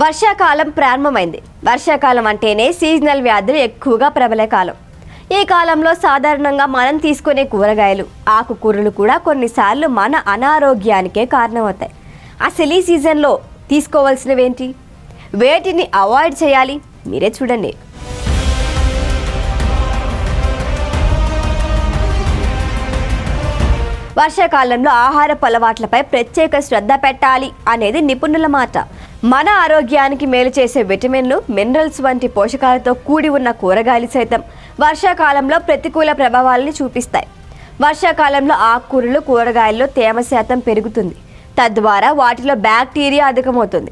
వర్షాకాలం ప్రారంభమైంది. వర్షాకాలం అంటేనే సీజనల్ వ్యాధులు ఎక్కువగా ప్రబలే కాలం. ఈ కాలంలో సాధారణంగా మనం తీసుకునే కూరగాయలు, ఆకుకూరలు కూడా కొన్నిసార్లు మన అనారోగ్యానికే కారణమవుతాయి. అసలు ఈ సీజన్లో తీసుకోవాల్సినవేంటి, వేటిని అవాయిడ్ చేయాలి, మీరే చూడండి. వర్షాకాలంలో ఆహారపు అలవాట్లపై ప్రత్యేక శ్రద్ధ పెట్టాలి అనేది నిపుణుల మాట. మన ఆరోగ్యానికి మేలు చేసే విటమిన్లు, మినరల్స్ వంటి పోషకాలతో కూడి ఉన్న కూరగాయలు సైతం వర్షాకాలంలో ప్రతికూల ప్రభావాలను చూపిస్తాయి. వర్షాకాలంలో ఆకుకూరలు, కూరగాయల్లో తేమ శాతం పెరుగుతుంది. తద్వారా వాటిలో బ్యాక్టీరియా అధికమవుతుంది.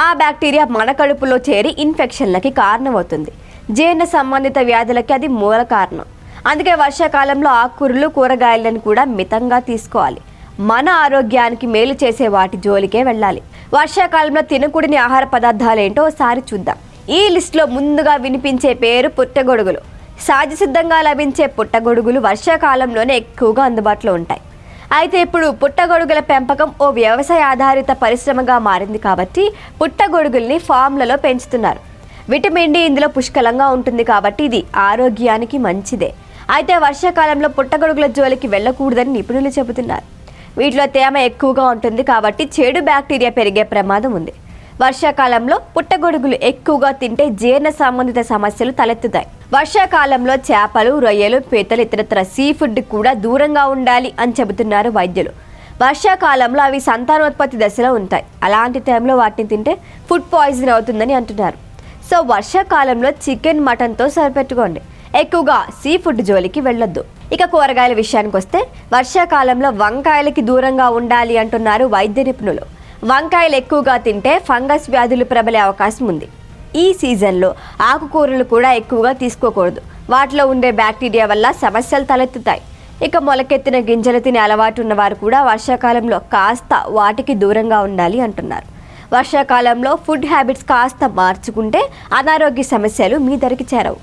ఆ బ్యాక్టీరియా మన కడుపులో చేరి ఇన్ఫెక్షన్లకి కారణమవుతుంది. జీర్ణ సంబంధిత వ్యాధులకి అది మూల కారణం. అందుకే వర్షాకాలంలో ఆకుకూరలు, కూరగాయలను కూడా మితంగా తీసుకోవాలి. మన ఆరోగ్యానికి మేలు చేసే వాటి జోలికే వెళ్ళాలి. వర్షాకాలంలో తినకూడని ఆహార పదార్థాలు ఏంటో ఒకసారి చూద్దాం. ఈ లిస్టులో ముందుగా వినిపించే పేరు పుట్టగొడుగులు. సహజ సిద్ధంగా లభించే పుట్టగొడుగులు వర్షాకాలంలోనే ఎక్కువగా అందుబాటులో ఉంటాయి. అయితే ఇప్పుడు పుట్టగొడుగుల పెంపకం ఓ వ్యవసాయ ఆధారిత పరిశ్రమగా మారింది కాబట్టి పుట్టగొడుగుల్ని ఫామ్లలో పెంచుతున్నారు. విటమిన్ డి ఇందులో పుష్కలంగా ఉంటుంది కాబట్టి ఇది ఆరోగ్యానికి మంచిదే. అయితే వర్షాకాలంలో పుట్టగొడుగుల జోలికి వెళ్ళకూడదని నిపుణులు చెబుతున్నారు. వీటిలో తేమ ఎక్కువగా ఉంటుంది కాబట్టి చెడు బ్యాక్టీరియా పెరిగే ప్రమాదం ఉంది. వర్షాకాలంలో పుట్టగొడుగులు ఎక్కువగా తింటే జీర్ణ సంబంధిత సమస్యలు తలెత్తుతాయి. వర్షాకాలంలో చేపలు, రొయ్యలు, పీతలు, ఇతరత్ర సీ ఫుడ్ కూడా దూరంగా ఉండాలి అని చెబుతున్నారు వైద్యులు. వర్షాకాలంలో అవి సంతానోత్పత్తి దశలో ఉంటాయి. అలాంటి టైంలో వాటిని తింటే ఫుడ్ పాయిజన్ అవుతుందని అంటున్నారు. సో వర్షాకాలంలో చికెన్, మటన్తో సరిపెట్టుకోండి. ఎక్కువగా సీ ఫుడ్ జోలికి వెళ్ళొద్దు. ఇక కూరగాయల విషయానికి వస్తే వర్షాకాలంలో వంకాయలకి దూరంగా ఉండాలి అంటున్నారు వైద్య నిపుణులు. వంకాయలు ఎక్కువగా తింటే ఫంగస్ వ్యాధులు ప్రబలే అవకాశం ఉంది. ఈ సీజన్లో ఆకుకూరలు కూడా ఎక్కువగా తీసుకోకూడదు. వాటిలో ఉండే బ్యాక్టీరియా వల్ల సమస్యలు తలెత్తుతాయి. ఇక మొలకెత్తిన గింజలు తినే అలవాటు ఉన్నవారు కూడా వర్షాకాలంలో కాస్త వాటికి దూరంగా ఉండాలి అంటున్నారు. వర్షాకాలంలో ఫుడ్ హ్యాబిట్స్ కాస్త మార్చుకుంటే అనారోగ్య సమస్యలు మీ దరికి చేరవు.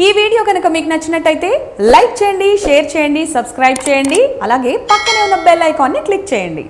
ఈ వీడియో కనుక మీకు నచ్చినట్టయితే లైక్ చేయండి, షేర్ చేయండి, సబ్స్క్రైబ్ చేయండి. అలాగే పక్కనే ఉన్న బెల్ ఐకాన్ని క్లిక్ చేయండి.